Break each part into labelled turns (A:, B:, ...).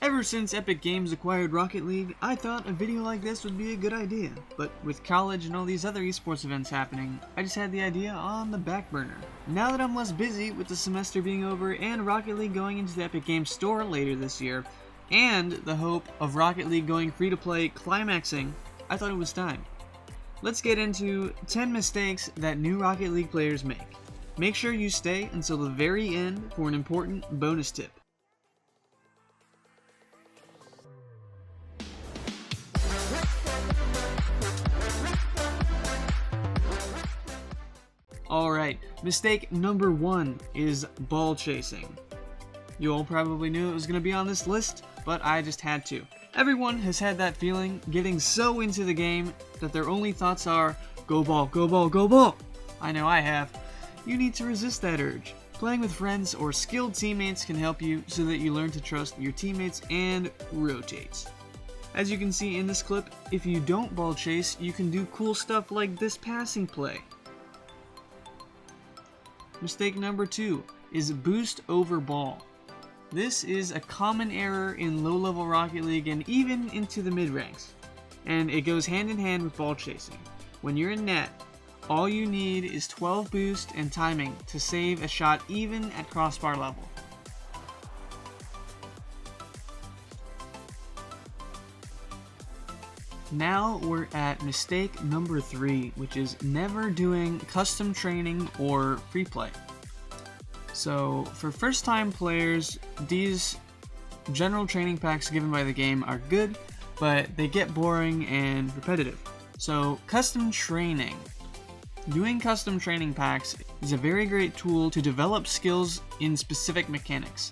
A: Ever since Epic Games acquired Rocket League, I thought a video like this would be a good idea, but with college and all these other esports events happening, I just had the idea on the back burner. Now that I'm less busy with the semester being over and Rocket League going into the Epic Games store later this year, and the hope of Rocket League going free-to-play climaxing, I thought it was time. Let's get into 10 mistakes that new Rocket League players make. Make sure you stay until the very end for an important bonus tip. Alright, mistake number 1 is ball chasing. You all probably knew it was going to be on this list, but I just had to. Everyone has had that feeling, getting so into the game that their only thoughts are, go ball, go ball, go ball! I know I have. You need to resist that urge. Playing with friends or skilled teammates can help you so that you learn to trust your teammates and rotate. As you can see in this clip, if you don't ball chase, you can do cool stuff like this passing play. Mistake number 2 is boost over ball. This is a common error in low-level Rocket League and even into the mid-ranks, and it goes hand in hand with ball chasing. When you're in net, all you need is 12 boost and timing to save a shot even at crossbar level. Now we're at mistake number 3, which is never doing custom training or free play. So for first time players, these general training packs given by the game are good, but they get boring and repetitive. So custom training. Doing custom training packs is a very great tool to develop skills in specific mechanics,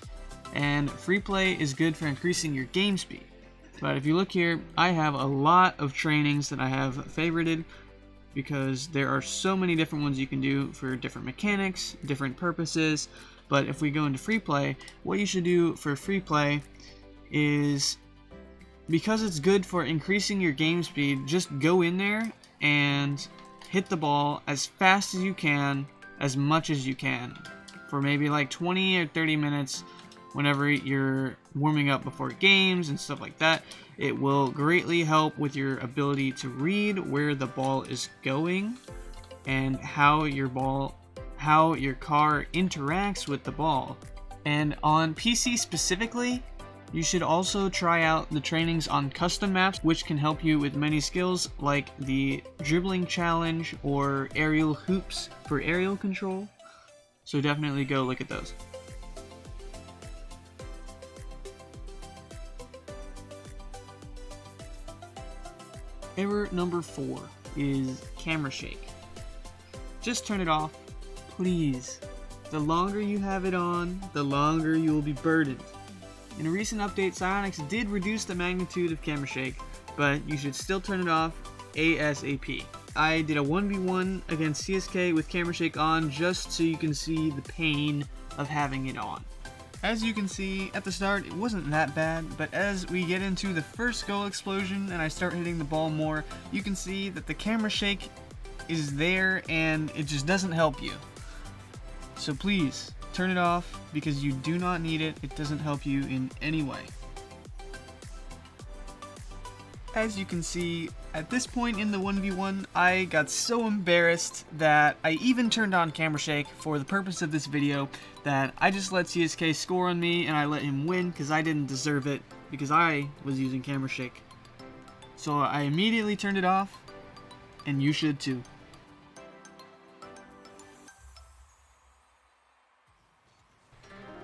A: and free play is good for increasing your game speed. But if you look here, I have a lot of trainings that I have favorited because there are so many different ones you can do for different mechanics, different purposes. But if we go into free play, what you should do for free play is, because it's good for increasing your game speed, just go in there and hit the ball as fast as you can, as much as you can, for maybe like 20 or 30 minutes whenever you're warming up before games and stuff like that. It will greatly help with your ability to read where the ball is going and how your car interacts with the ball. And on PC specifically, you should also try out the trainings on custom maps, which can help you with many skills like the dribbling challenge or aerial hoops for aerial control. So definitely go look at those. Error number 4 is camera shake. Just turn it off, please. The longer you have it on, the longer you will be burdened. In a recent update, Psyonix did reduce the magnitude of camera shake, but you should still turn it off ASAP. I did a 1v1 against CSK with camera shake on just so you can see the pain of having it on. As you can see, at the start it wasn't that bad, but as we get into the first goal explosion and I start hitting the ball more, you can see that the camera shake is there and it just doesn't help you. So please, turn it off because you do not need it. It doesn't help you in any way. As you can see, at this point in the 1v1, I got so embarrassed that I even turned on camera shake for the purpose of this video, that I just let CSK score on me and I let him win because I didn't deserve it because I was using camera shake. So I immediately turned it off, and you should too.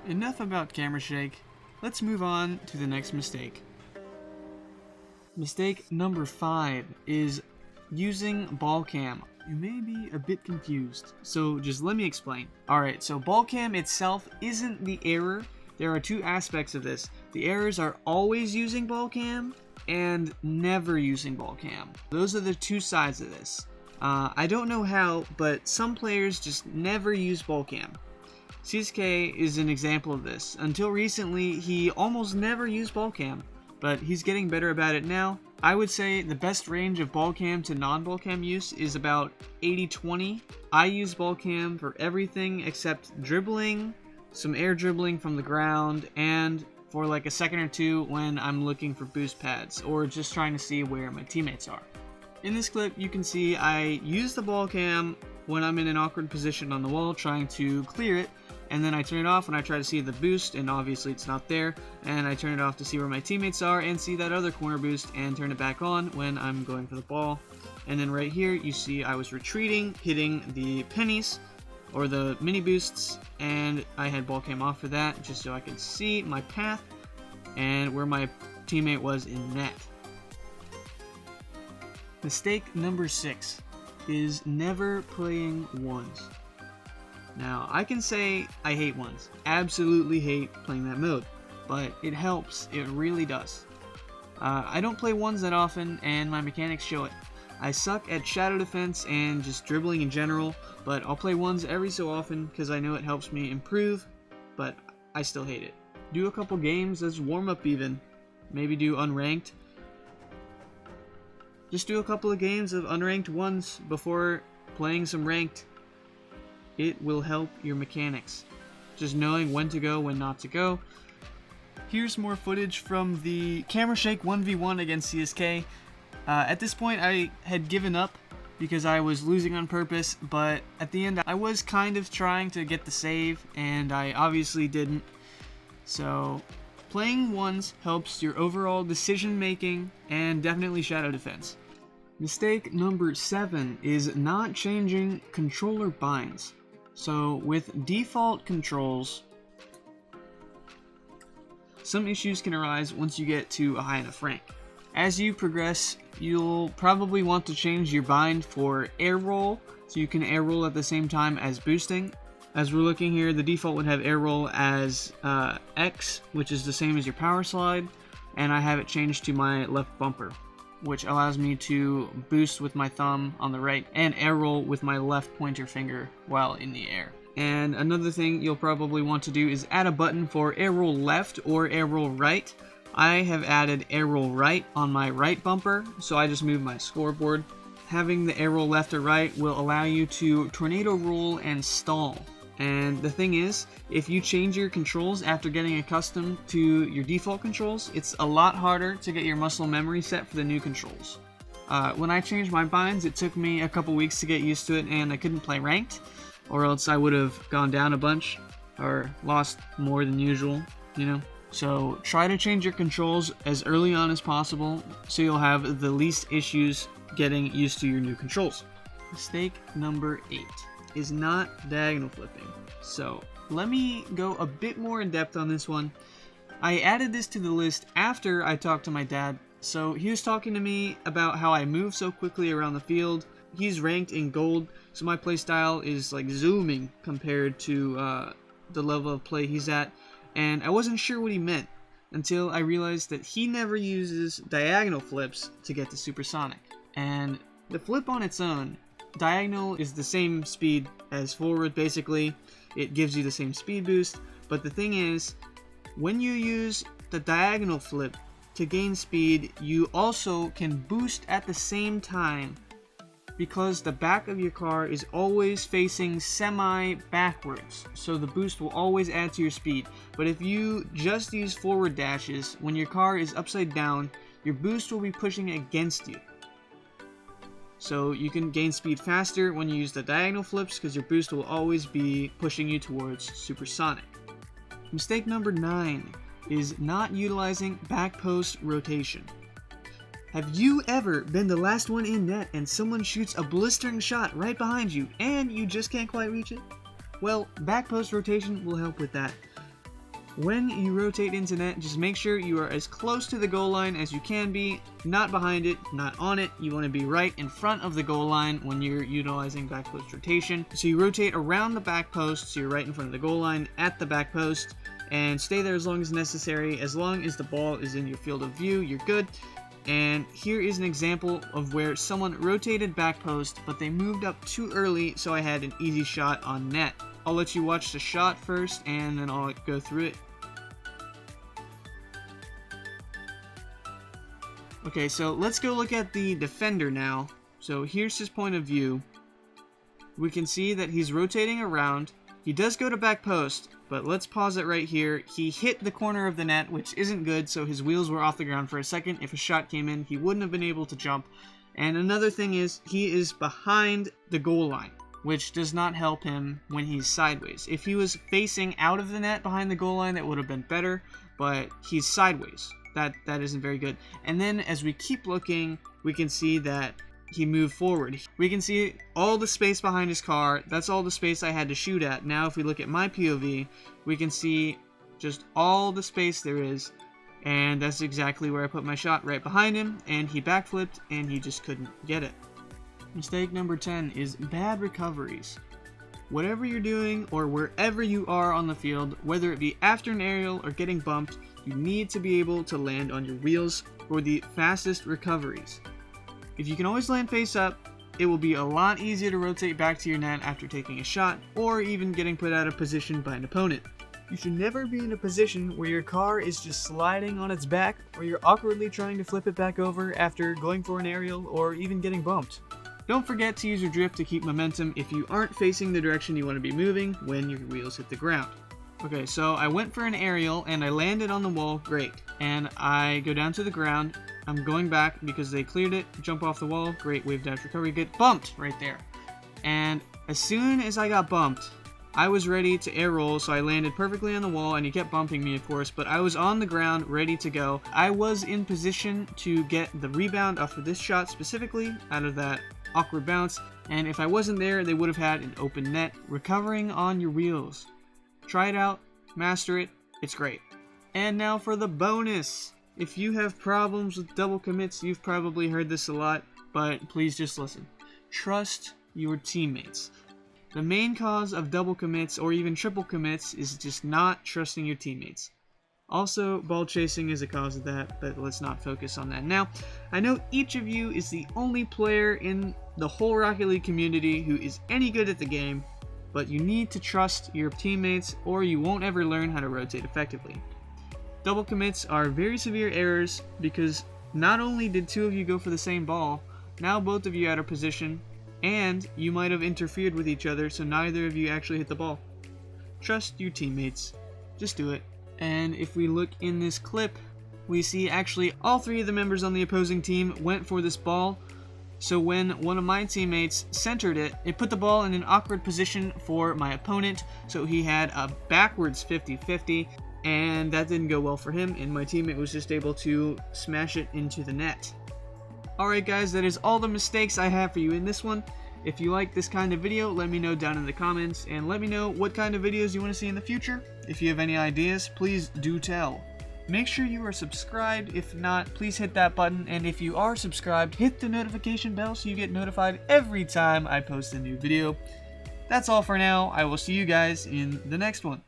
A: Enough about camera shake, let's move on to the next mistake. Mistake number 5 is using ball cam. You may be a bit confused, so just let me explain. Alright, so ball cam itself isn't the error. There are 2 aspects of this. The errors are always using ball cam and never using ball cam. Those are the 2 sides of this. I don't know how, but some players just never use ball cam. CSK is an example of this. Until recently, he almost never used ball cam, but he's getting better about it now. I would say the best range of ball cam to non-ball cam use is about 80-20. I use ball cam for everything except dribbling, some air dribbling from the ground, and for like a second or two when I'm looking for boost pads or just trying to see where my teammates are. In this clip, you can see I use the ball cam when I'm in an awkward position on the wall trying to clear it, and then I turn it off when I try to see the boost, and obviously it's not there, and I turn it off to see where my teammates are and see that other corner boost, and turn it back on when I'm going for the ball. And then right here you see I was retreating, hitting the pennies or the mini boosts, and I had ball cam off for that just so I could see my path and where my teammate was in net. Mistake number 6 is never playing ones. Now, I can say I hate ones. Absolutely hate playing that mode. But it helps. It really does. I don't play ones that often, and my mechanics show it. I suck at shadow defense and just dribbling in general, but I'll play ones every so often because I know it helps me improve, but I still hate it. Do a couple games as warm-up even. Maybe do unranked. Just do a couple of games of unranked ones before playing some ranked. It will help your mechanics. Just knowing when to go, when not to go. Here's more footage from the camera shake 1v1 against CSK. At this point I had given up because I was losing on purpose, but at the end I was kind of trying to get the save, and I obviously didn't. So playing ones helps your overall decision making and definitely shadow defense. Mistake number 7 is not changing controller binds. So with default controls, some issues can arise once you get to a high enough rank. As you progress, you'll probably want to change your bind for air roll, so you can air roll at the same time as boosting. As we're looking here, the default would have air roll as X, which is the same as your power slide, and I have it changed to my left bumper, which allows me to boost with my thumb on the right and air roll with my left pointer finger while in the air. And another thing you'll probably want to do is add a button for air roll left or air roll right. I have added air roll right on my right bumper, so I just move my scoreboard. Having the air roll left or right will allow you to tornado roll and stall. And the thing is, if you change your controls after getting accustomed to your default controls, it's a lot harder to get your muscle memory set for the new controls. When I changed my binds, it took me a couple weeks to get used to it, and I couldn't play ranked, or else I would have gone down a bunch, or lost more than usual, you know? So try to change your controls as early on as possible, so you'll have the least issues getting used to your new controls. Mistake number 8 is not diagonal flipping. So let me go a bit more in depth on this one. I added this to the list after I talked to my dad. So he was talking to me about how I move so quickly around the field. He's ranked in gold, so my playstyle is like zooming compared to the level of play he's at, and I wasn't sure what he meant until I realized that he never uses diagonal flips to get to supersonic. And the flip on its own, diagonal is the same speed as forward basically. It gives you the same speed boost, but the thing is, when you use the diagonal flip to gain speed, you also can boost at the same time, because the back of your car is always facing semi-backwards, so the boost will always add to your speed. But if you just use forward dashes, when your car is upside down, your boost will be pushing against you. So you can gain speed faster when you use the diagonal flips, because your boost will always be pushing you towards supersonic. Mistake number 9 is not utilizing backpost rotation. Have you ever been the last one in net and someone shoots a blistering shot right behind you and you just can't quite reach it? Well, backpost rotation will help with that. When you rotate into net, just make sure you are as close to the goal line as you can be, not behind it, not on it. You want to be right in front of the goal line when you're utilizing backpost rotation. So you rotate around the back post, so you're right in front of the goal line at the back post, and stay there as long as necessary. As long as the ball is in your field of view, you're good. And here is an example of where someone rotated back post, but they moved up too early, so I had an easy shot on net. I'll let you watch the shot first, and then I'll go through it. Okay, so let's go look at the defender now. So here's his point of view. We can see that he's rotating around. He does go to back post, But let's pause it right here. He hit the corner of the net, which isn't good, so his wheels were off the ground for a second. If a shot came in, he wouldn't have been able to jump. And another thing is, he is behind the goal line, which does not help him when he's sideways. If he was facing out of the net behind the goal line, that would have been better, but he's sideways. That isn't very good. And then as we keep looking, we can see that he moved forward. We can see all the space behind his car. That's all the space I had to shoot at. Now if we look at my POV, we can see just all the space there is, and that's exactly where I put my shot, right behind him, and he backflipped and he just couldn't get it. Mistake number 10 is bad recoveries. Whatever you're doing or wherever you are on the field, whether it be after an aerial or getting bumped, you need to be able to land on your wheels for the fastest recoveries. If you can always land face up, it will be a lot easier to rotate back to your net after taking a shot or even getting put out of position by an opponent. You should never be in a position where your car is just sliding on its back or you're awkwardly trying to flip it back over after going for an aerial or even getting bumped. Don't forget to use your drift to keep momentum if you aren't facing the direction you want to be moving when your wheels hit the ground. Okay, so I went for an aerial and I landed on the wall, great. And I go down to the ground, I'm going back because they cleared it, jump off the wall, great, wave dash recovery, get bumped right there. And as soon as I got bumped, I was ready to air roll, so I landed perfectly on the wall and he kept bumping me of course, but I was on the ground ready to go. I was in position to get the rebound off of this shot specifically out of that awkward bounce, and if I wasn't there, they would have had an open net. Recovering on your wheels. Try it out, master it, it's great. And now for the bonus. If you have problems with double commits, you've probably heard this a lot, but please just listen. Trust your teammates. The main cause of double commits or even triple commits is just not trusting your teammates. Also, ball chasing is a cause of that, but let's not focus on that now. I know each of you is the only player in the whole Rocket League community who is any good at the game, but you need to trust your teammates or you won't ever learn how to rotate effectively. Double commits are very severe errors because not only did two of you go for the same ball, now both of you out of position, and you might have interfered with each other so neither of you actually hit the ball. Trust your teammates. Just do it. And if we look in this clip, we see actually all three of the members on the opposing team went for this ball. So when one of my teammates centered it, it put the ball in an awkward position for my opponent. So he had a backwards 50-50, and that didn't go well for him, and my teammate was just able to smash it into the net. Alright guys, that is all the mistakes I have for you in this one. If you like this kind of video, let me know down in the comments, and let me know what kind of videos you want to see in the future. If you have any ideas, please do tell. Make sure you are subscribed. If not, please hit that button, and if you are subscribed, hit the notification bell so you get notified every time I post a new video. That's all for now. I will see you guys in the next one.